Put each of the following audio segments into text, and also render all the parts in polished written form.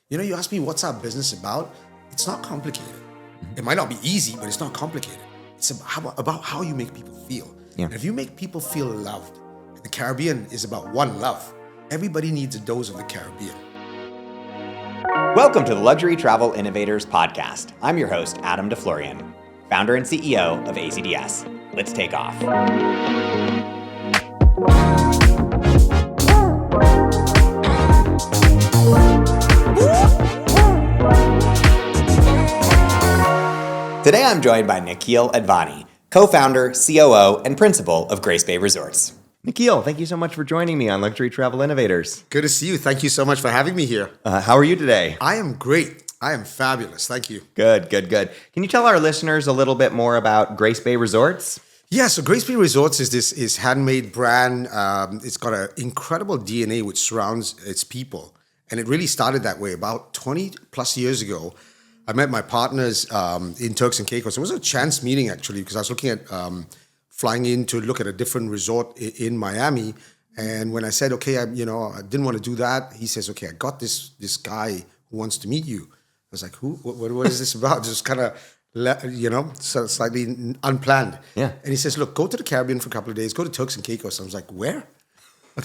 You ask me what's our business about? It's not complicated. It might not be easy, but it's not complicated. It's about how you make people feel. Yeah. And if you make people feel loved, and the Caribbean is about one love. Everybody needs a dose of the Caribbean. Welcome to the Luxury Travel Innovators podcast. I'm your host, Adam Deflorian, founder and CEO of AZDS. Let's take off. Today I'm joined by Nikheel Advani, co-founder, COO, and principal of Grace Bay Resorts. Nikheel, thank you so much for joining me on Luxury Travel Innovators. Good to see you. Thank you so much for having me here. How are you today? I am great. I am fabulous. Thank you. Good. Can you tell our listeners a little bit more about Grace Bay Resorts? Yeah, so Grace Bay Resorts is handmade brand. It's got an incredible DNA which surrounds its people. And it really started that way. About 20 plus years ago, I met my partners in Turks and Caicos. It was a chance meeting, actually, because I was looking at flying in to look at a different resort in Miami. And when I said, okay, I didn't want to do that, he says, okay, I got this guy who wants to meet you. I was like, who? What is this about? Just kind of, slightly unplanned. Yeah. And he says, look, go to the Caribbean for a couple of days. Go to Turks and Caicos. I was like, where?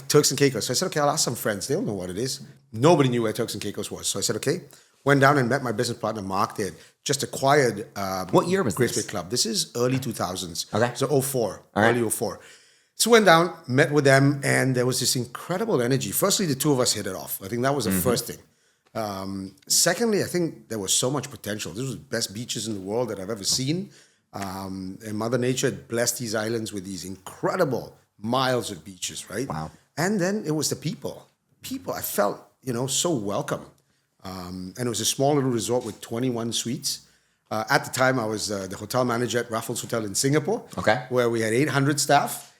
Turks and Caicos. So I said, okay, I'll ask some friends. They don't know what it is. Nobody knew where Turks and Caicos was. So I said, okay. Went down and met my business partner, Mark. They had just acquired what year was Grace this? Bay Club. This is early 2000s. Okay. So 04, All right. early 04. So went down, met with them, and there was this incredible energy. Firstly, the two of us hit it off. I think that was the first thing. Secondly, I think there was so much potential. This was the best beaches in the world that I've ever seen. And Mother Nature had blessed these islands with these incredible miles of beaches, right? Wow. And then it was the people. People, I felt, so welcome. And it was a small little resort with 21 suites. At the time, I was the hotel manager at Raffles Hotel in Singapore, Okay. where we had 800 staff.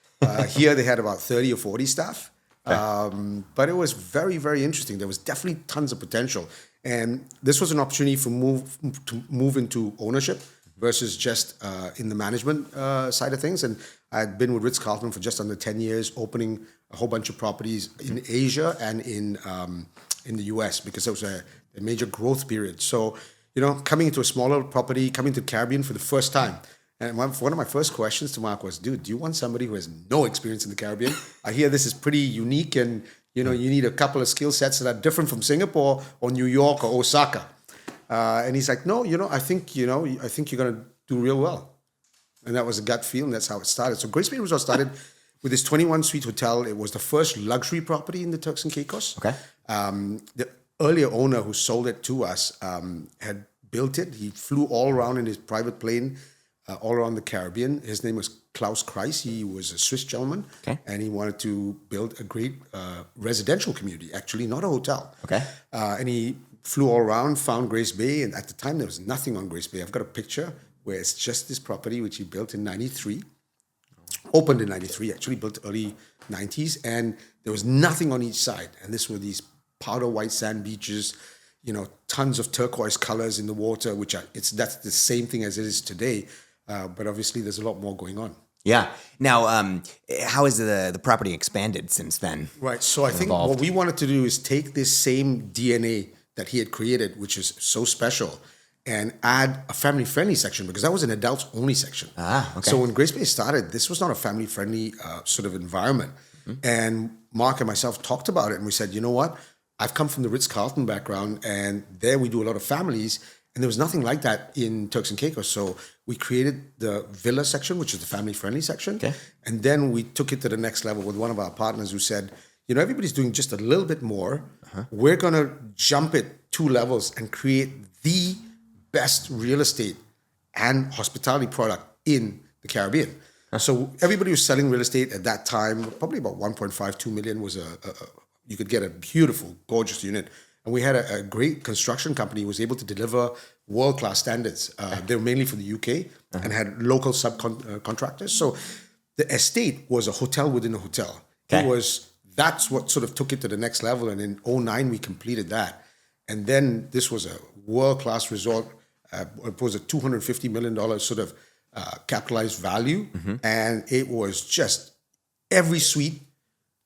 Here, they had about 30 or 40 staff. Okay. But it was very, very interesting. There was definitely tons of potential. And this was an opportunity to move into ownership versus just in the management side of things. And I had been with Ritz-Carlton for just under 10 years, opening a whole bunch of properties in Asia and in the US, because it was a major growth period. So, coming into a smaller property, coming to the Caribbean for the first time. And one of my first questions to Mark was, dude, do you want somebody who has no experience in the Caribbean? I hear this is pretty unique and, you need a couple of skill sets that are different from Singapore or New York or Osaka. And he's like, no, I think you're going to do real well. And that was a gut feel, and that's how it started. So Grace Bay Resort started with this 21-suite hotel. It was the first luxury property in the Turks and Caicos. Okay. The earlier owner who sold it to us had built it. He flew all around in his private plane, all around the Caribbean. His name was Klaus Kreis. He was a Swiss gentleman. Okay. And he wanted to build a great residential community, actually, not a hotel. Okay. And he flew all around, found Grace Bay, and at the time there was nothing on Grace Bay. I've got a picture where it's just this property which he built in 93. Opened in 93, actually built early 90s, and there was nothing on each side. And this were these powder white sand beaches, tons of turquoise colors in the water, that's the same thing as it is today. But obviously there's a lot more going on. Yeah. Now, how has the property expanded since then? Right. So I think what we wanted to do is take this same DNA that he had created, which is so special, and add a family-friendly section, because that was an adults-only section. Okay. So when Grace Bay started, this was not a family-friendly sort of environment. Mm-hmm. And Mark and myself talked about it, and we said, you know what? I've come from the Ritz-Carlton background, and there we do a lot of families, and there was nothing like that in Turks and Caicos. So we created the villa section, which is the family-friendly section. Okay. And then we took it to the next level with one of our partners who said, everybody's doing just a little bit more. Uh-huh. We're going to jump it 2 levels and create the best real estate and hospitality product in the Caribbean. Uh-huh. So everybody was selling real estate at that time, probably about 1.52 million was you could get a beautiful, gorgeous unit. And we had a great construction company who was able to deliver world-class standards. They were mainly for the UK and had local subcontractors. So the estate was a hotel within a hotel. Okay. That's what sort of took it to the next level. And in 2009, we completed that. And then this was a world-class resort. It was a $250 million sort of capitalized value. Mm-hmm. And it was just, every suite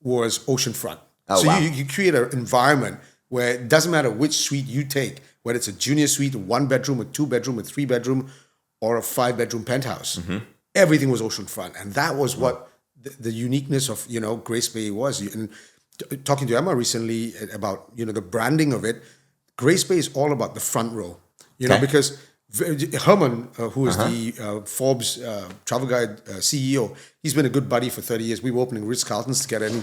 was oceanfront. Oh, so wow. you create an environment where it doesn't matter which suite you take, whether it's a junior suite, a 1-bedroom, a 2-bedroom, a 3-bedroom, or a 5-bedroom penthouse. Everything was oceanfront. And that was what the uniqueness of, Grace Bay was. And talking to Emma recently about, the branding of it, Grace Bay is all about the front row, because Herman, who is the Forbes Travel Guide CEO, he's been a good buddy for 30 years. We were opening Ritz-Carltons together. And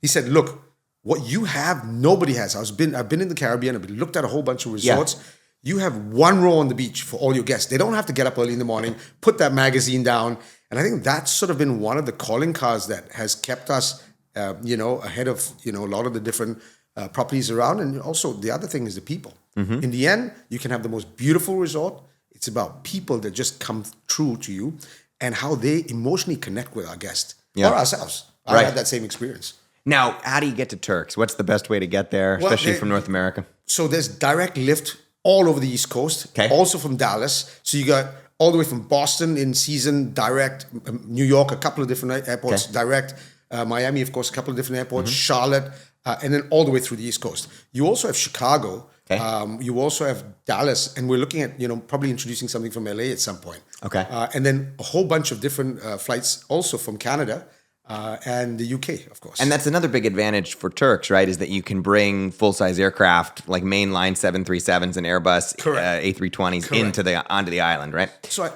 he said, look, what you have, nobody has. I've been in the Caribbean. I've looked at a whole bunch of resorts. You have one row on the beach for all your guests. They don't have to get up early in the morning, put that magazine down. And I think that's sort of been one of the calling cards that has kept us, ahead of, a lot of the different properties around. And also the other thing is the people. In the end, you can have the most beautiful resort. It's about people that just come true to you and how they emotionally connect with our guests or ourselves. I had that same experience. Now, how do you get to Turks? What's the best way to get there, especially from North America? So there's direct lift all over the East Coast, also from Dallas. So you got all the way from Boston in season, direct, New York, a couple of different airports, direct, Miami, of course, a couple of different airports, Charlotte, and then all the way through the East Coast. You also have Chicago. You also have Dallas, and we're looking at, probably introducing something from LA at some point. And then a whole bunch of different flights also from Canada. And the UK, of course. And that's another big advantage for Turks, right? Is that you can bring full-size aircraft like mainline 737s and Airbus A320s onto the island, right? So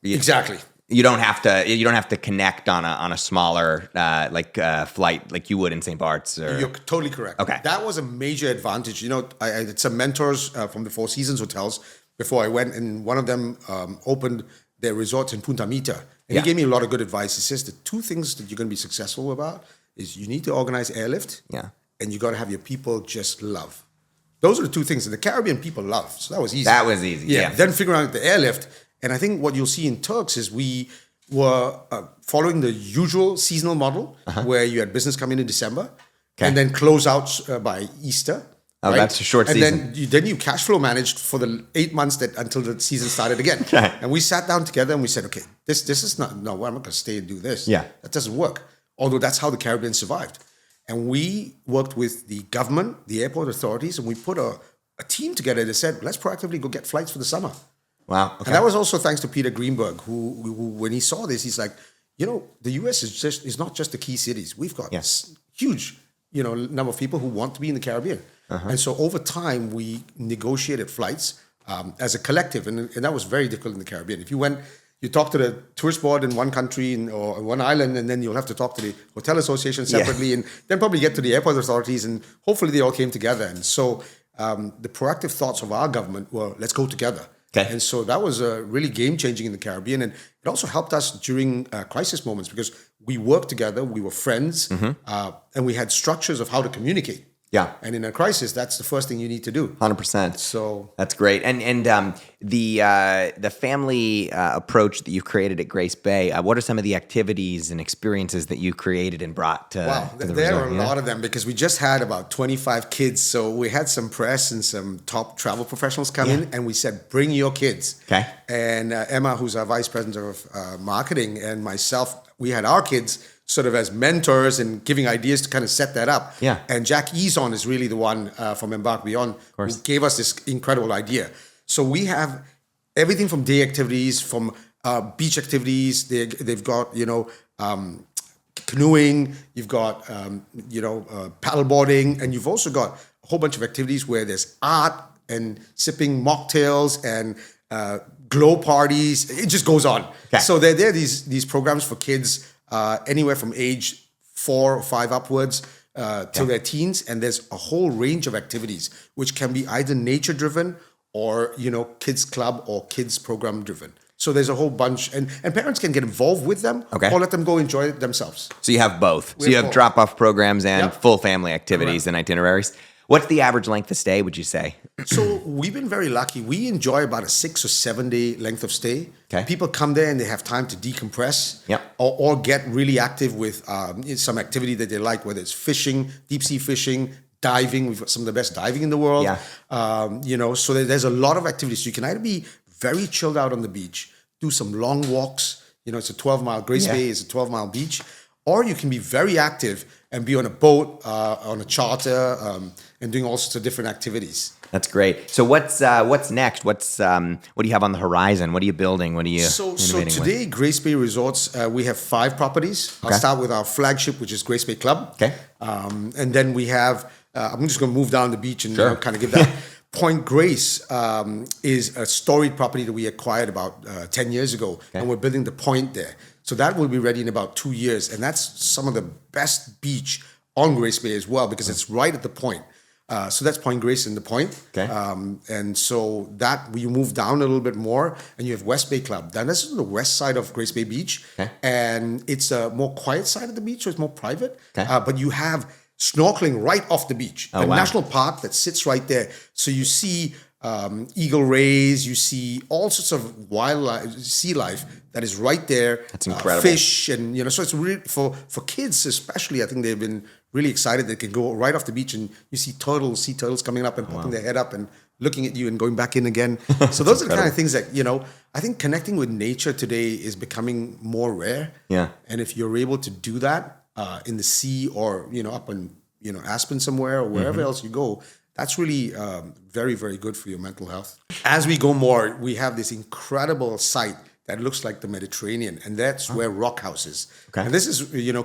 exactly. You don't have to connect on a smaller flight like you would in St. Bart's. You're totally correct. Okay, that was a major advantage. I had some mentors from the Four Seasons hotels before I went, and one of them opened their resorts in Punta Mita. And he gave me a lot of good advice. He says the two things that you're going to be successful about is you need to organize airlift, and you got to have your people just love. Those are the two things that the Caribbean people love. So that was easy. Yeah. Then figuring out the airlift. And I think what you'll see in Turks is we were following the usual seasonal model where you had business come in December and then close out by Easter. Oh, that's a short season. And then you cash flow managed for the 8 months until the season started again. And we sat down together and we said, okay, this is not, I'm not going to stay and do this. That doesn't work. Although that's how the Caribbean survived. And we worked with the government, the airport authorities, and we put a team together that said, let's proactively go get flights for the summer. Wow. Okay. And that was also thanks to Peter Greenberg, who when he saw this, he's like, the U.S. is not just the key cities. We've got huge, number of people who want to be in the Caribbean. And so over time, we negotiated flights as a collective. And that was very difficult in the Caribbean. If you talk to the tourist board in one country or one island, and then you'll have to talk to the hotel association separately, and then probably get to the airport authorities, and hopefully they all came together. And so the proactive thoughts of our government were, let's go together. And so that was really game-changing in the Caribbean. And it also helped us during crisis moments because we worked together, we were friends, and we had structures of how to communicate. And in a crisis, that's the first thing you need to do. 100%. So that's great. And the family approach that you created at Grace Bay, what are some of the activities and experiences that you created and brought to the resort? There are a lot of them because we just had about 25 kids. So we had some press and some top travel professionals come in, and we said, bring your kids. And Emma, who's our vice president of marketing, and myself, we had our kids sort of as mentors and giving ideas to kind of set that up. And Jack Eason is really the one from Embark Beyond who gave us this incredible idea. So we have everything from day activities, from beach activities. They've got, canoeing, you've got, paddleboarding, and you've also got a whole bunch of activities where there's art and sipping mocktails and glow parties. It just goes on. So there are these programs for kids anywhere from age 4 or 5 upwards till their teens, and there's a whole range of activities which can be either nature driven or kids club or kids program driven. So there's a whole bunch, and parents can get involved with them or let them go enjoy it themselves. So you have both. So you have drop-off programs and full family activities and itineraries. What's the average length of stay, would you say? So we've been very lucky. We enjoy about a 6 or 7 day length of stay. People come there and they have time to decompress or get really active with some activity that they like, whether it's fishing, deep sea fishing, diving. We've got some of the best diving in the world. So there's a lot of activities. So you can either be very chilled out on the beach, do some long walks. It's a 12-mile, Grace Bay is a 12-mile beach. Or you can be very active and be on a boat, on a charter, and doing all sorts of different activities. That's great. So what's next? What do you have on the horizon? What are you building? What are you So innovating today, Grace Bay Resorts, we have 5 properties. I'll start with our flagship, which is Grace Bay Club. Okay. And then we have, I'm just going to move down the beach and Sure. kind of give that. Point Grace is a storied property that we acquired about 10 years ago, and we're building the Point there. So that will be ready in about 2 years, and that's some of the best beach on Grace Bay as well, because it's right at the Point. So that's Point Grace and the Point. Okay. And so that you move down a little bit more, and you have West Bay Club. Then this is the west side of Grace Bay Beach, and it's a more quiet side of the beach, so it's more private. But you have snorkeling right off the beach. Oh, a wow. national park that sits right there. So you see eagle rays, you see all sorts of wildlife, sea life that is right there. That's incredible. Fish, and so it's really for kids especially. I think they've been really excited. They can go right off the beach and you see sea turtles coming up and popping their head up and looking at you and going back in again. So those are the kind of things that I think connecting with nature today is becoming more rare. Yeah. And if you're able to do that in the sea or up in Aspen somewhere or wherever else you go, that's really very, very good for your mental health. As we go more, we have this incredible site that looks like the Mediterranean, and that's where Rock House is. Okay. And this is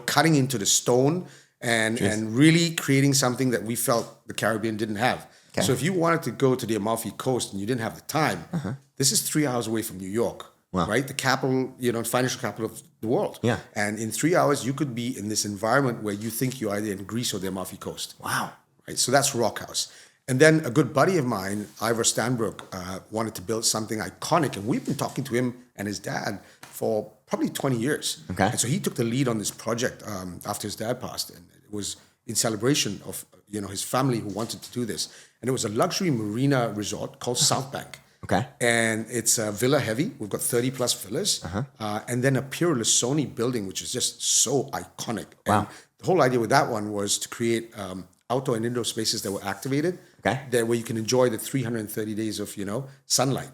cutting into the stone and really creating something that we felt the Caribbean didn't have. Okay. So if you wanted to go to the Amalfi Coast and you didn't have the time, this is 3 hours away from New York. Wow. Right? The capital, financial capital of the world. Yeah. And in 3 hours, you could be in this environment where you think you're either in Greece or the Amalfi Coast. Wow. Right? So that's Rock House. And then a good buddy of mine, Ivor Stanbrook, wanted to build something iconic. And we've been talking to him and his dad for probably 20 years. Okay. And so he took the lead on this project after his dad passed. And it was in celebration of, his family who wanted to do this. And it was a luxury marina resort called South Bank. Okay. And it's villa heavy. We've got 30 plus villas. And then a Piero Lissoni building, which is just so iconic. Wow. And the whole idea with that one was to create outdoor and indoor spaces that were activated. Okay. There where you can enjoy the 330 days of, sunlight.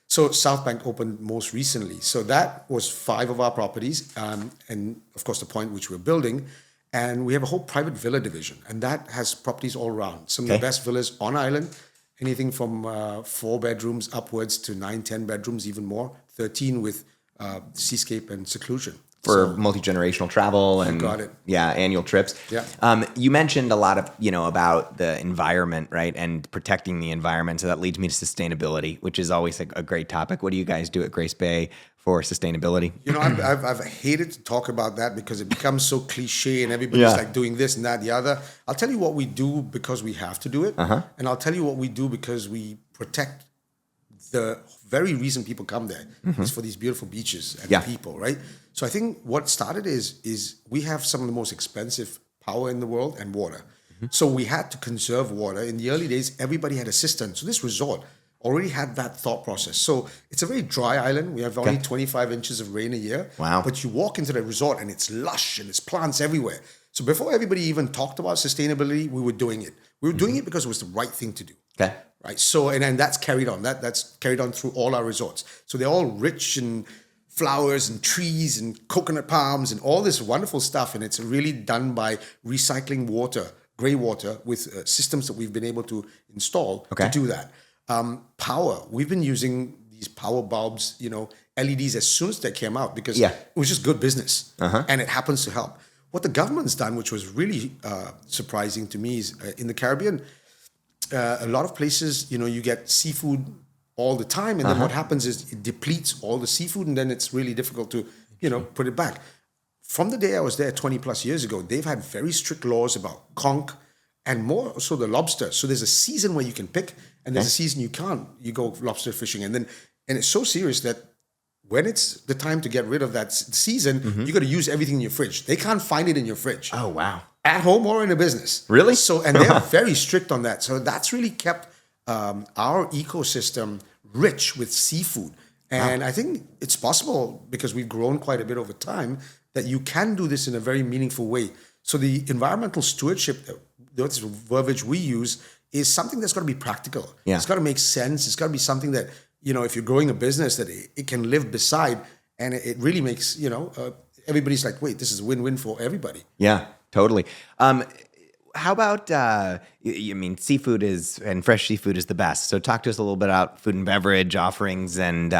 So South Bank opened most recently. So that was 5 of our properties. And of course, the Point which we're building. And we have a whole private villa division. And that has properties all around. Some of the best villas on island. Anything from 4 bedrooms upwards to 9, 10 bedrooms, even more. 13 with seascape and seclusion. For multi-generational travel and got it. Annual trips. Yeah. You mentioned a lot of, about the environment, right? And protecting the environment. So that leads me to sustainability, which is always a great topic. What do you guys do at Grace Bay for sustainability? I've hated to talk about that because it becomes so cliche and everybody's like doing this and that, the other. I'll tell you what we do because we have to do it. And I'll tell you what we do because we protect the very reason people come there is for these beautiful beaches and the people, right? So I think what started is we have some of the most expensive power in the world and water. So we had to conserve water. In the early days, everybody had a cistern. So this resort already had that thought process. So it's a very dry island. We have only 25 inches of rain a year. Wow. But you walk into the resort and it's lush and it's plants everywhere. So before everybody even talked about sustainability, we were doing it. We were doing it because it was the right thing to do. Okay. Right. So and that's carried on. That's carried on through all our resorts. So they're all rich in flowers and trees and coconut palms and all this wonderful stuff. And it's really done by recycling water, gray water, with systems that we've been able to install to do that. Power. We've been using these power bulbs, LEDs as soon as they came out because it was just good business. And it happens to help. What the government's done, which was really surprising to me, is in the Caribbean, a lot of places, you get seafood all the time. And then what happens is it depletes all the seafood and then it's really difficult to, put it back. From the day I was there 20 plus years ago, they've had very strict laws about conch and more so the lobster. So there's a season where you can pick and there's a season you can't. You go lobster fishing and it's so serious that when it's the time to get rid of that season, you got to use everything in your fridge. They can't find it in your fridge. Oh, wow. At home or in a business. Really? So, and they're very strict on that. So that's really kept our ecosystem rich with seafood. And I think it's possible because we've grown quite a bit over time that you can do this in a very meaningful way. So the environmental stewardship, that's the verbiage we use, is something that's got to be practical. Yeah. It's got to make sense. It's got to be something that, if you're growing a business, that it can live beside. And it really makes, everybody's like, wait, this is a win-win for everybody. Yeah, totally. how about, I mean, seafood and fresh seafood is the best. So talk to us a little bit about food and beverage offerings and,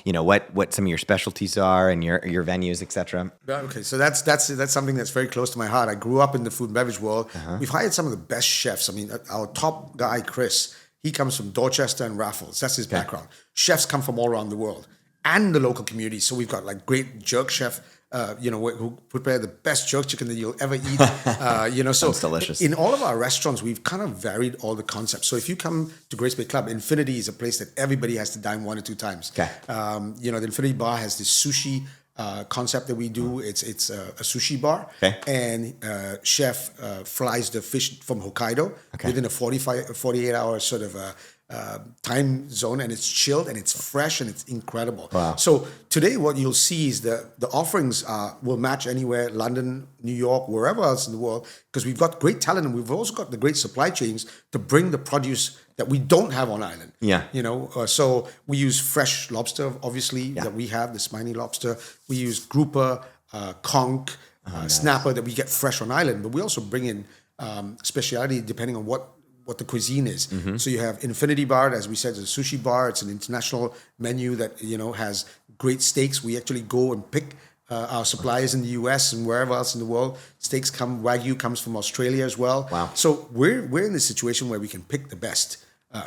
what some of your specialties are and your venues, et cetera. Okay, so that's something that's very close to my heart. I grew up in the food and beverage world. We've hired some of the best chefs. I mean, our top guy, Chris, he comes from Dorchester and Raffles. That's his background. Chefs come from all around the world and the local community. So we've got like great jerk chef, who prepare the best jerk chicken that you'll ever eat. So Sounds delicious. in all of our restaurants, we've kind of varied all the concepts. So if you come to Grace Bay Club, Infinity is a place that everybody has to dine 1 or 2 times. Okay. The Infinity Bar has this sushi concept that we do. It's a sushi bar, Okay. and chef flies the fish from Hokkaido within a 48 hour sort of time zone, and it's chilled and it's fresh and it's incredible. Wow. So today what you'll see is the offerings will match anywhere, London, New York, wherever else in the world, because we've got great talent and we've also got the great supply chains to bring the produce that we don't have on island. Yeah. So we use fresh lobster, obviously, that we have, the spiny lobster. We use grouper, conch, snapper that we get fresh on island, but we also bring in speciality depending on what the cuisine is. So you have Infinity Bar, as we said, it's a sushi bar. It's an international menu that, has great steaks. We actually go and pick our suppliers in the US and wherever else in the world. Steaks Wagyu comes from Australia as well. Wow. So we're in this situation where we can pick the best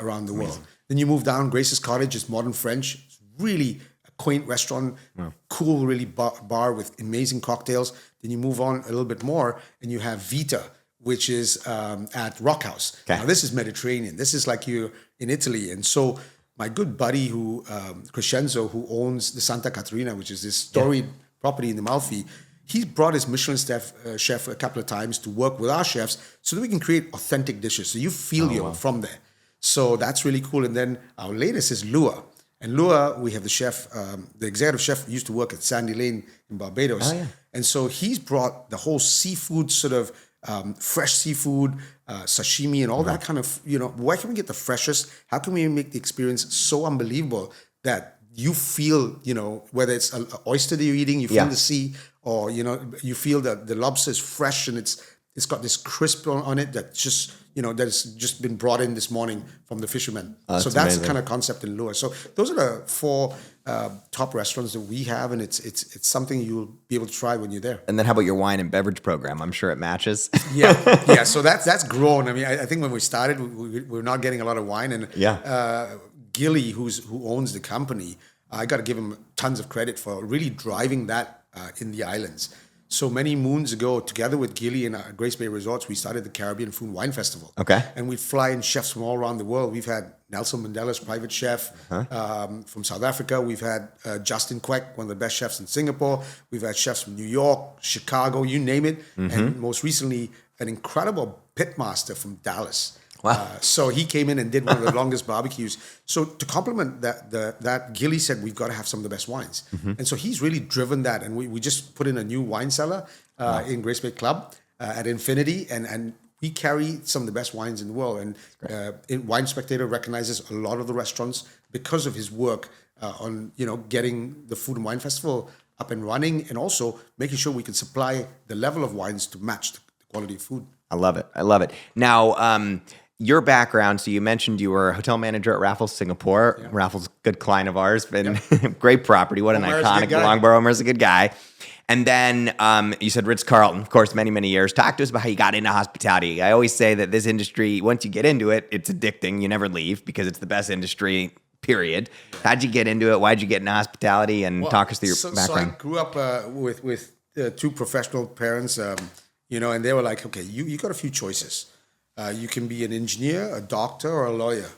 around the world. Then you move down, Grace's Cottage is modern French. It's really a quaint restaurant, cool, really bar with amazing cocktails. Then you move on a little bit more and you have Vita, which is at Rock House. Okay. Now, this is Mediterranean. This is like you're in Italy. And so my good buddy Crescenzo, who owns the Santa Caterina, which is this storied property in the Amalfi, he's brought his Michelin chef a couple of times to work with our chefs so that we can create authentic dishes. So you feel you're from there. So that's really cool. And then our latest is Lua. And Lua, we have the chef, the executive chef used to work at Sandy Lane in Barbados. And so he's brought the whole seafood sort of fresh seafood, sashimi, and all that kind of, where can we get the freshest? How can we make the experience so unbelievable that you feel, whether it's an oyster that you're eating, you feel the sea, or, you feel that the lobster is fresh and it's got this crisp on it that just, that has just been brought in this morning from the fishermen. So that's amazing. the kind of concept in Lua. So those are the 4 top restaurants that we have, and it's something you'll be able to try when you're there. And then how about your wine and beverage program? I'm sure it matches. Yeah. So that's grown. I mean, I think when we started, we were not getting a lot of wine, and Gilly, who owns the company, I got to give him tons of credit for really driving that in the islands. So many moons ago, together with Gilly and Grace Bay Resorts, we started the Caribbean Food and Wine Festival. Okay. And we fly in chefs from all around the world. We've had Nelson Mandela's private chef from South Africa. We've had Justin Kwek, one of the best chefs in Singapore. We've had chefs from New York, Chicago, you name it. And most recently, an incredible pitmaster from Dallas. Wow. So he came in and did one of the longest barbecues. So to complement that Gilly said, we've got to have some of the best wines. And so he's really driven that. And we just put in a new wine cellar in Grace Bay Club at Infinity. And we carry some of the best wines in the world. And Wine Spectator recognizes a lot of the restaurants because of his work on, getting the Food and Wine Festival up and running, and also making sure we can supply the level of wines to match the quality of food. I love it. Now, your background, so you mentioned you were a hotel manager at Raffles Singapore. Yeah. Raffles, good client of ours, been great property. What an iconic Longborough. Omer's a good guy. And then you said Ritz-Carlton, of course, many, many years. Talk to us about how you got into hospitality. I always say that this industry, once you get into it, it's addicting. You never leave because it's the best industry, period. How'd you get into it? Why'd you get into hospitality? And talk us through your background. So I grew up with 2 professional parents, and they were like, okay, you got a few choices. You can be an engineer, a doctor, or a lawyer.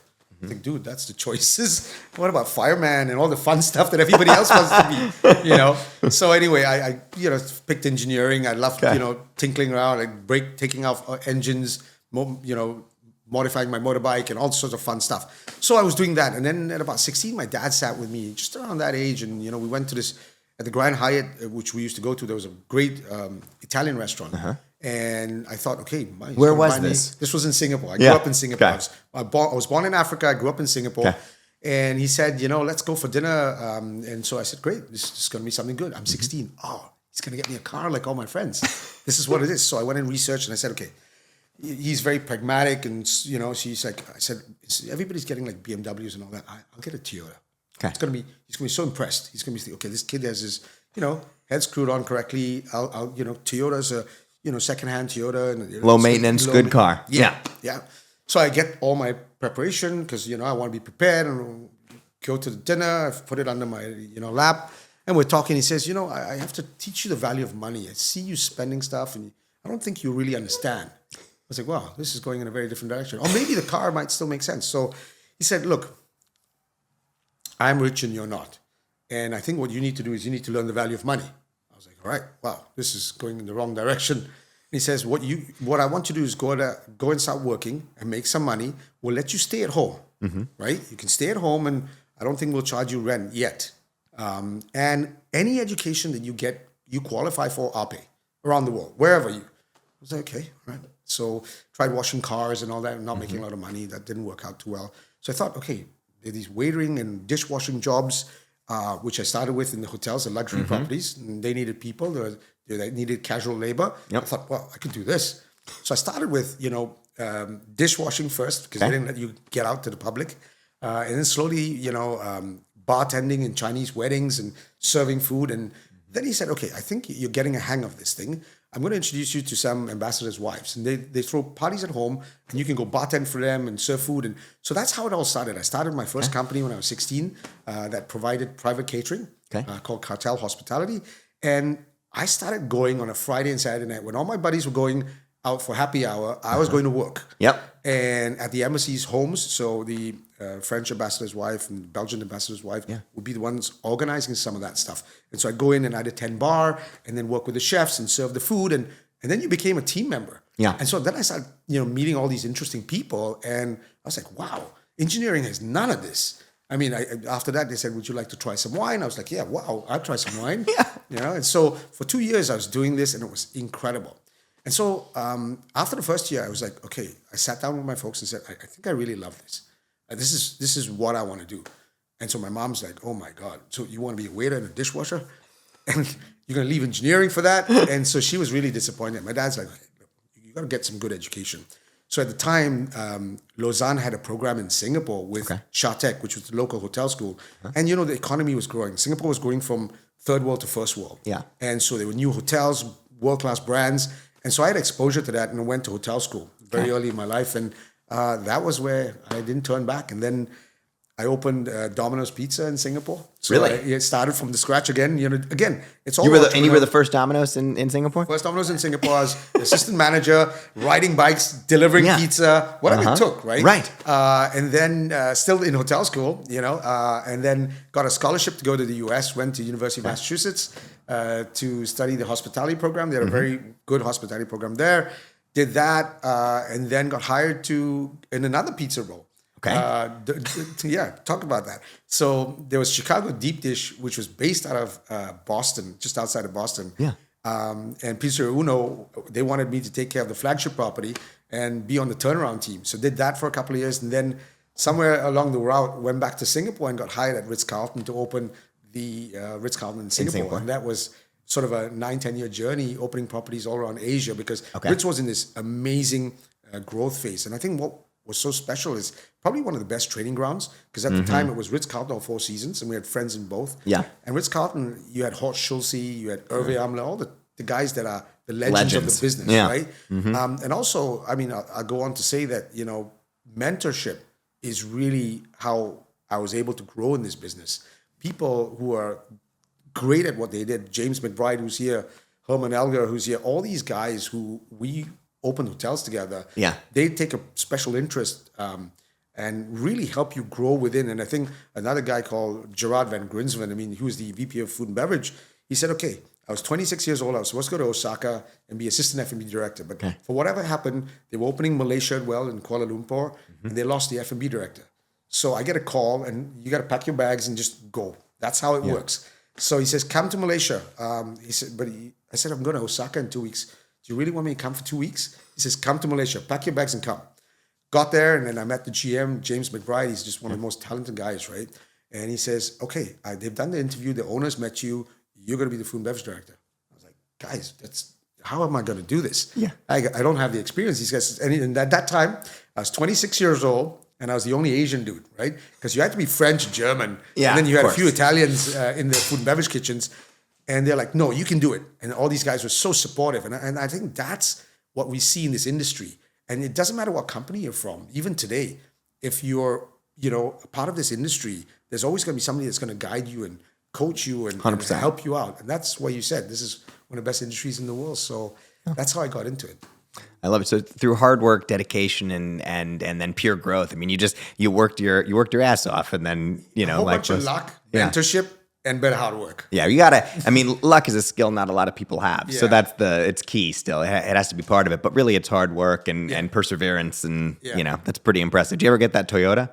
I think, dude, that's the choices. What about fireman and all the fun stuff that everybody else wants to be, So anyway, I picked engineering. I loved, tinkling around, taking off engines, modifying my motorbike and all sorts of fun stuff. So I was doing that. And then at about 16, my dad sat with me just around that age. And, we went to this, at the Grand Hyatt, which we used to go to, there was a great Italian restaurant. And I thought, okay, where was this? This was in Singapore. I grew up in Singapore. Okay. I was born in Africa. I grew up in Singapore. Okay. And he said, let's go for dinner. And so I said, great, this is going to be something good. I'm 16. Oh, he's going to get me a car like all my friends. This is what it is. So I went and researched and I said, okay, he's very pragmatic, and she's like, I said, everybody's getting like BMWs and all that. I'll get a Toyota. Okay. He's gonna be so impressed. He's gonna be thinking, okay, this kid has his head screwed on correctly. I'll Toyota's a secondhand Toyota, and Low maintenance, good car. Yeah. So I get all my preparation because I want to be prepared and go to the dinner. I've put it under my lap, and we're talking. He says, I have to teach you the value of money. I see you spending stuff, and I don't think you really understand. I was like, wow, this is going in a very different direction. Or maybe the car might still make sense. So he said, look, I'm rich and you're not. And I think what you need to do is you need to learn the value of money. I was like, all right, wow, this is going in the wrong direction. And he says, what I want you to do is go and start working and make some money. We'll let you stay at home, right? You can stay at home, and I don't think we'll charge you rent yet. And any education that you get, you qualify for, I'll pay around the world, wherever you. I was like, okay, right. So tried washing cars and all that, not making a lot of money. That didn't work out too well. So I thought, okay, there are these waitering and dishwashing jobs, which I started with in the hotels, the luxury properties. And they needed people. They needed casual labor. Yep. I thought, well, I could do this. So I started with, dishwashing first, because they didn't let you get out to the public. And then slowly, bartending in Chinese weddings and serving food. And then he said, okay, I think you're getting a hang of this thing. I'm going to introduce you to some ambassadors' wives. And they throw parties at home, and you can go bartend for them and serve food. And so that's how it all started. I started my first company when I was 16 that provided private catering called Cartel Hospitality. And I started going on a Friday and Saturday night when all my buddies were going out for happy hour. I was going to work. Yep. And at the embassy's homes, so the French ambassador's wife and Belgian ambassador's wife would be the ones organizing some of that stuff. And so I'd go in and I'd attend bar and then work with the chefs and serve the food. And then you became a team member. Yeah. And so then I started, meeting all these interesting people. And I was like, wow, engineering has none of this. I mean, after that, they said, would you like to try some wine? I was like, yeah, wow, I'll try some wine. And so for 2 years, I was doing this, and it was incredible. And so after the first year, I was like, okay, I sat down with my folks and said, I think I really love this. This is what I want to do. And so my mom's like, oh my God, so you want to be a waiter and a dishwasher? And you're going to leave engineering for that? And so she was really disappointed. My dad's like, look, you got to get some good education. So at the time, Lausanne had a program in Singapore with Chartec, which was the local hotel school. And, the economy was growing. Singapore was going from third world to first world. Yeah. And so there were new hotels, world-class brands. And so I had exposure to that, and I went to hotel school very early in my life. And that was where I didn't turn back. And then I opened Domino's Pizza in Singapore. So really? I started from the scratch again. Again, it's all. You were the first Domino's in Singapore? First Domino's in Singapore. I was assistant manager, riding bikes, delivering pizza, whatever it took, right? Right. And then still in hotel school, and then got a scholarship to go to the U.S., went to University of Massachusetts to study the hospitality program. They had a very good hospitality program there. Did that, and then got hired in another pizza role. Okay. Talk about that. So there was Chicago Deep Dish, which was based out of Boston, just outside of Boston. Yeah. And Pizzeria Uno, they wanted me to take care of the flagship property and be on the turnaround team. So did that for a couple of years, and then somewhere along the route went back to Singapore and got hired at Ritz-Carlton to open the Ritz-Carlton in Singapore. And that was sort of a 9-10 year journey, opening properties all around Asia, because Ritz was in this amazing growth phase. And I think what was so special is probably one of the best training grounds, because at the time it was Ritz-Carlton all Four Seasons, and we had friends in both. Yeah. And Ritz-Carlton, you had Horst Schulze, you had Hervé Amler, all the guys that are the legends of the business, right? And also, I mean, I'll go on to say that, mentorship is really how I was able to grow in this business. People who are great at what they did, James McBride, who's here, Herman Elger, who's here, all these guys who we open hotels together, they take a special interest and really help you grow within. And I think another guy called Gerard Van Grinsven, he was the VP of Food and Beverage, he said, okay, I was 26 years old, I was supposed to go to Osaka and be assistant F&B director, but for whatever happened, they were opening Malaysia well in Kuala Lumpur, and they lost the F&B director. So I get a call, and you got to pack your bags and just go. That's how it works. So he says, come to Malaysia. He said, I said, I'm going to Osaka in 2 weeks. Do you really want me to come for 2 weeks? He says, come to Malaysia, pack your bags and come. Got there, and then I met the GM, James McBride. He's just one of the most talented guys, right? And he says, okay, they've done the interview. The owners met you. You're going to be the food and beverage director. I was like, guys, how am I going to do this? Yeah. I don't have the experience. These guys, and at that time, I was 26 years old. And I was the only Asian dude, right? Because you had to be French, German. Yeah, and then you had of a few course. Italians in the food and beverage kitchens. And they're like, no, you can do it. And all these guys were so supportive. And I think that's what we see in this industry. And it doesn't matter what company you're from. Even today, if you're, a part of this industry, there's always going to be somebody that's going to guide you and coach you and 100%. help you out. And that's why you said this is one of the best industries in the world. So that's how I got into it. I love it. So through hard work, dedication, and then pure growth. I mean, you worked your ass off, and then A whole bunch of luck, Yeah. mentorship, and better hard work. Yeah, you gotta. I mean, luck is a skill not a lot of people have. So Yeah. it's key. Still, it has to be part of it. But really, it's hard work and perseverance, and Yeah. that's pretty impressive. Do you ever get that Toyota?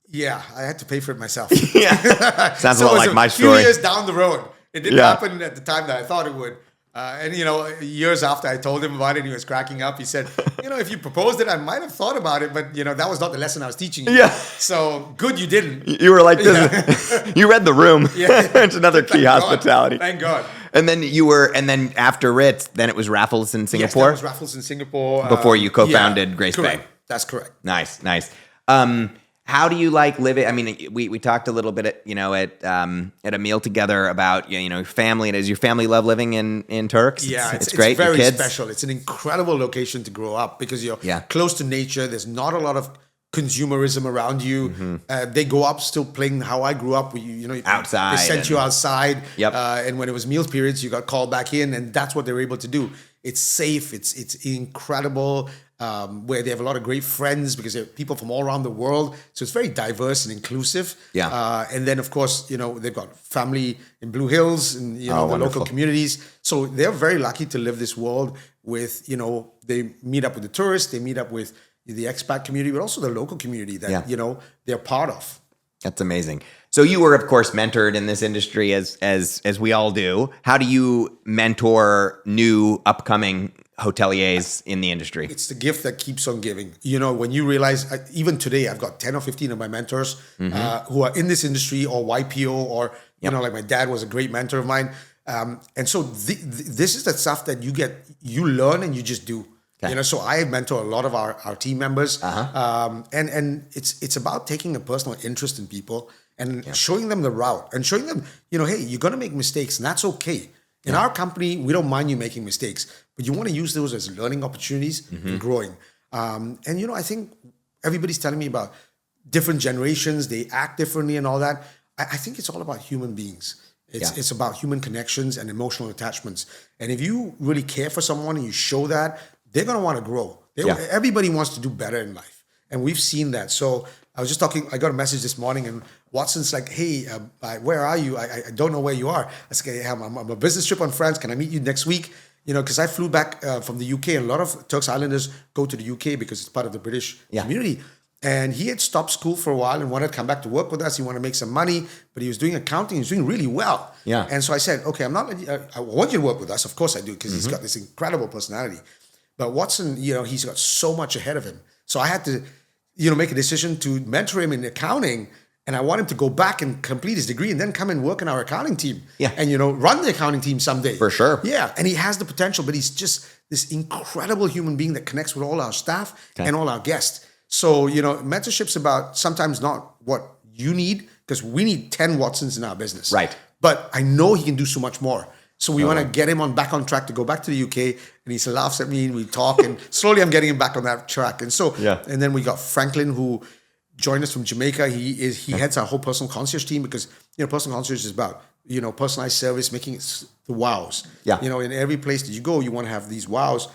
Yeah, I had to pay for it myself. Yeah, sounds a So lot it was like my A story. few years down the road, it didn't Yeah. happen at the time that I thought it would. And years after I told him about it, he was cracking up. He said, if you proposed it, I might have thought about it, but that was not the lesson I was teaching you. Yeah. So good you didn't. You were like this. You read the room. Yeah. It's another key Thank God. hospitality. Thank God. And then after Ritz, then it was Raffles in Yes, Singapore. that was Raffles in Singapore. Before you co-founded Grace correct. Bay. That's correct. Nice. How do you like living? I mean, we talked a little bit at a meal together about family. Does your family love living in Turks? Yeah, it's great. It's very Your kids? special. It's an incredible location to grow up because you're Yeah. close to nature. There's not a lot of consumerism around you. Mm-hmm. They go up still playing how I grew up. Outside They sent you outside. Yep. And when it was meal periods, you got called back in, and that's what they were able to do. It's safe. It's incredible. Where they have a lot of great friends because they're people from all around the world. So it's very diverse and inclusive. Yeah. And then, of course, they've got family in Blue Hills and, the wonderful. local communities. So they're very lucky to live this world with, they meet up with the tourists, they meet up with the expat community, but also the local community that, they're part of. That's amazing. So you were, of course, mentored in this industry as we all do. How do you mentor new upcoming hoteliers in the industry? It's the gift that keeps on giving. When you realize, even today, I've got 10 or 15 of my mentors who are in this industry or YPO or, like my dad was a great mentor of mine. And so this is the stuff that you learn and you just do. Okay. So I mentor a lot of our team members. And it's about taking a personal interest in people and showing them the route and showing them, hey, you're going to make mistakes and that's okay. In our company, we don't mind you making mistakes, but you want to use those as learning opportunities and growing. And I think everybody's telling me about different generations, they act differently and all that. I think it's all about human beings. It's about human connections and emotional attachments. And if you really care for someone and you show that, they're going to want to grow. Everybody wants to do better in life. And we've seen that. So I was just talking, I got a message this morning and Watson's like, hey, where are you? I don't know where you are. I said, hey, I'm on a business trip on France. Can I meet you next week? Because I flew back from the UK. And a lot of Turks Islanders go to the UK because it's part of the British community. And he had stopped school for a while and wanted to come back to work with us. He wanted to make some money, but he was doing accounting. He was doing really well. Yeah. And so I said, okay, I want you to work with us. Of course I do, because he's got this incredible personality. But Watson, he's got so much ahead of him. So I had to, make a decision to mentor him in accounting. And I want him to go back and complete his degree and then come and work in our accounting team. Yeah. And, run the accounting team someday. For sure. Yeah. And he has the potential, but he's just this incredible human being that connects with all our staff and all our guests. So, mentorship's about sometimes not what you need, because we need 10 Watsons in our business. Right. But I know he can do so much more. So we want to get him back on track to go back to the UK. And he laughs at me and we talk. And slowly I'm getting him back on that track. And so, and then we got Franklin, who joined us from Jamaica. He heads our whole personal concierge team because, personal concierge is about, personalized service, making it the wows. Yeah. In every place that you go, you want to have these wows.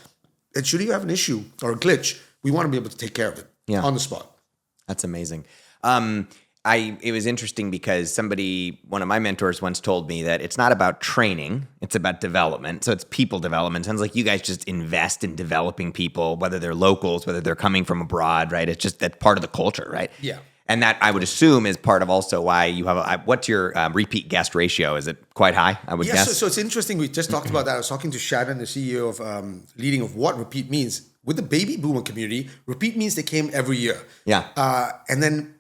And should you have an issue or a glitch, we want to be able to take care of it on the spot. That's amazing. It was interesting because one of my mentors once told me that it's not about training, it's about development. So it's people development. Sounds like you guys just invest in developing people, whether they're locals, whether they're coming from abroad, right? It's just that's part of the culture, right? Yeah. And that I would assume is part of also why you have what's your repeat guest ratio? Is it quite high? I would guess. So it's interesting. We just talked about that. I was talking to Shannon, the CEO of Leading, of what repeat means. With the baby boomer community, repeat means they came every year. Yeah. And then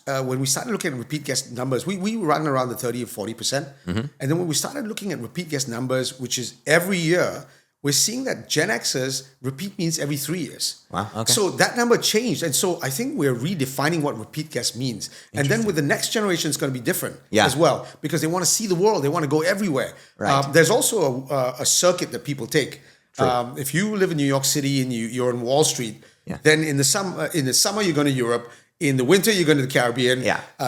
when we started looking at repeat guest numbers, we run around the 30 or 40%. And then when we started looking at repeat guest numbers, which is every year, we're seeing that Gen Xers repeat means every 3 years. Wow, okay. So that number changed. And so I think we're redefining what repeat guest means. And then with the next generation, it's going to be different as well, because they want to see the world. They want to go everywhere. Right. There's also a circuit that people take. If you live in New York City and you're on Wall Street, then in the summer you're going to Europe. In the winter, you're going to the Caribbean.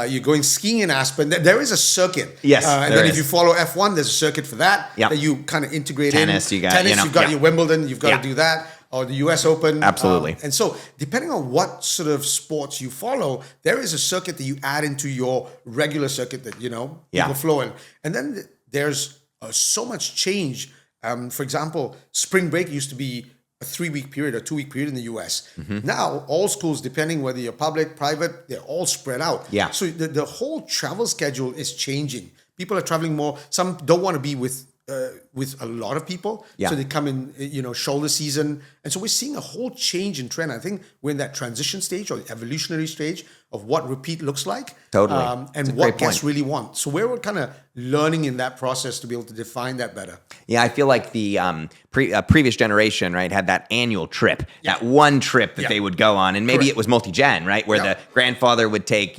You're going skiing in Aspen. There is a circuit. Yes, and then if you follow F1, there's a circuit for that that you kind of integrate tennis, in. You got, tennis, you've got your Wimbledon. You've got to do that. Or the U.S. Open. Absolutely. And so depending on what sort of sports you follow, there is a circuit that you add into your regular circuit that, people flow in. And then there's so much change. For example, spring break used to be a 3-week period or 2-week period in the US. Now, all schools, depending whether you're public, private, they're all spread out. So the whole travel schedule is changing. People are traveling more. Some don't want to be with a lot of people. So they come in, shoulder season. And so we're seeing a whole change in trend. I think we're in that transition stage or the evolutionary stage of what repeat looks like. Totally. And what guests really want. So we're kind of learning in that process to be able to define that better. Yeah, I feel like the previous generation, right, had that annual trip, that one trip that they would go on. And maybe it was multi-gen, right, where the grandfather would take,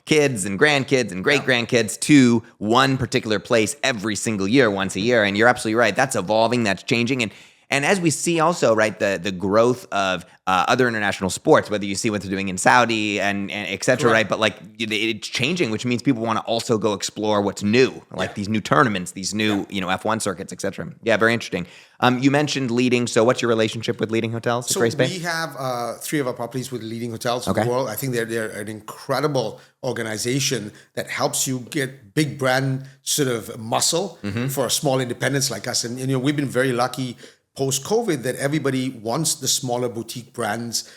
kids and grandkids and great-grandkids to one particular place every single year, once a year. And you're absolutely right. That's evolving. That's changing. And as we see also, right, the growth of other international sports, whether you see what they're doing in Saudi and et cetera, right? But like it's changing, which means people want to also go explore what's new, like these new tournaments, these new, F1 circuits, et cetera. Yeah, very interesting. You mentioned leading. So what's your relationship with leading hotels? So we have 3 of our properties with leading hotels in the world. I think they're an incredible organization that helps you get big brand sort of muscle for small independents like us. And, we've been very lucky post-COVID that everybody wants the smaller boutique brands,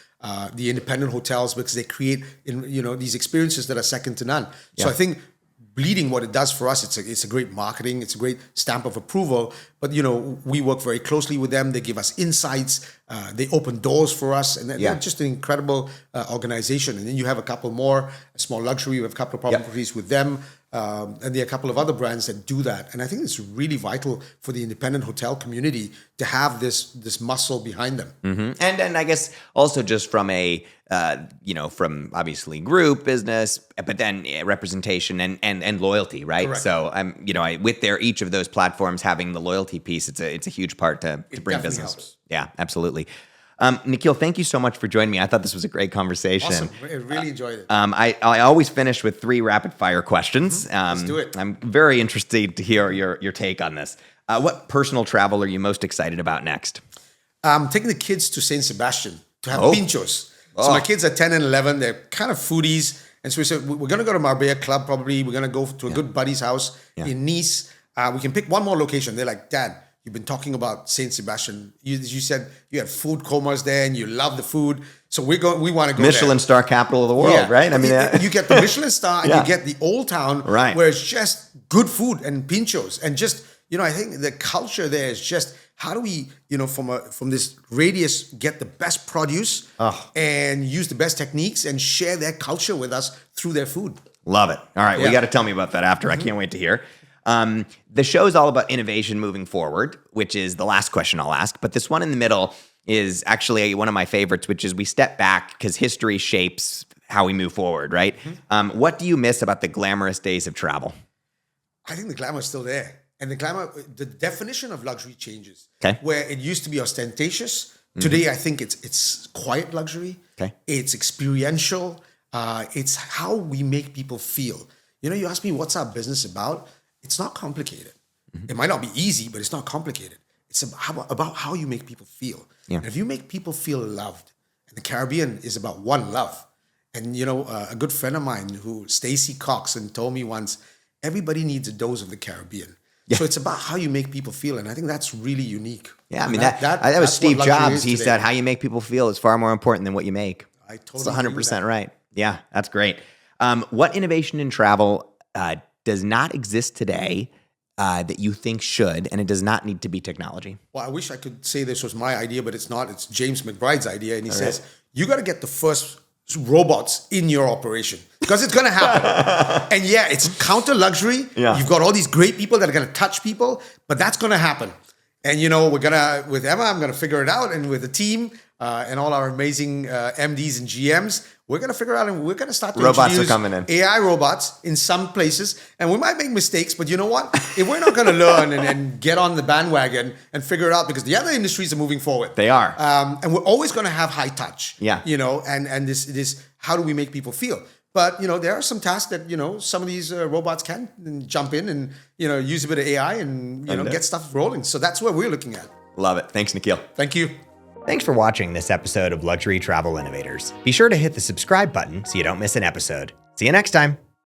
the independent hotels, because they create these experiences that are second to none. So I think leading, what it does for us, it's a great marketing, it's a great stamp of approval. But we work very closely with them. They give us insights. They open doors for us, and they're just an incredible organization. And then you have a couple more, a small luxury. We have a couple of properties with them. And there are a couple of other brands that do that. And I think it's really vital for the independent hotel community to have this muscle behind them. And I guess also just from from obviously group business, but then representation and loyalty, right? Correct. So with each of those platforms having the loyalty piece, it's a huge part to bring business. Helps. Yeah, absolutely. Nikheel, thank you so much for joining me. I thought this was a great conversation. Awesome. I really enjoyed it. I always finish with 3 rapid fire questions. Let's do it. I'm very interested to hear your take on this. What personal travel are you most excited about next? Taking the kids to Saint Sebastian to have pinchos. So my kids are 10 and 11. They're kind of foodies. And so we said, we're going to go to Marbella Club probably. We're going to go to a good buddy's house in Nice. We can pick one more location. They're like, Dad, you've been talking about Saint Sebastian. You said you had food comas there and you love the food. So we want to go Michelin there. star capital of the world, right? I mean, you get the Michelin star and you get the Old Town, where it's just good food and pinchos. And just, I think the culture there is just, how do we, from this radius, get the best produce and use the best techniques and share their culture with us through their food. Love it. All right. Well, you got to tell me about that after. I can't wait to hear. The show is all about innovation moving forward, which is the last question I'll ask. But this one in the middle is actually one of my favorites, which is we step back because history shapes how we move forward, right? What do you miss about the glamorous days of travel? I think the glamour is still there. And the definition of luxury changes. Okay. Where it used to be ostentatious. Today, I think it's quiet luxury. Okay. It's experiential. It's how we make people feel. You ask me, what's our business about? It's not complicated. It might not be easy, but it's not complicated. It's about how you make people feel. And if you make people feel loved, and the Caribbean is about one love. And, a good friend of mine Stacy Cox, and told me once, everybody needs a dose of the Caribbean. So it's about how you make people feel. And I think that's really unique. Yeah, I mean, that was Steve Jobs. He said, how you make people feel is far more important than what you make. I totally agree with that. 100% right. Yeah, that's great. What innovation in travel does not exist today that you think should, and it does not need to be technology? Well, I wish I could say this was my idea, but it's not. It's James McBride's idea. And he says, you got to get the first robots in your operation because it's going to happen. And it's counter luxury. You've got all these great people that are going to touch people, but that's going to happen. And with Emma, I'm gonna figure it out, and with the team and all our amazing MDs and GMs, we're gonna figure out, and we're gonna start to Robots introduce are coming in. AI robots in some places, and we might make mistakes, but you know what? If we're not gonna learn and get on the bandwagon and figure it out, because the other industries are moving forward, They are. and we're always gonna have high touch. Yeah. And this how do we make people feel? But there are some tasks that some of these robots can jump in and use a bit of AI and get stuff rolling. So that's what we're looking at. Love it. Thanks, Nikheel. Thank you. Thanks for watching this episode of Luxury Travel Innovators. Be sure to hit the subscribe button so you don't miss an episode. See you next time.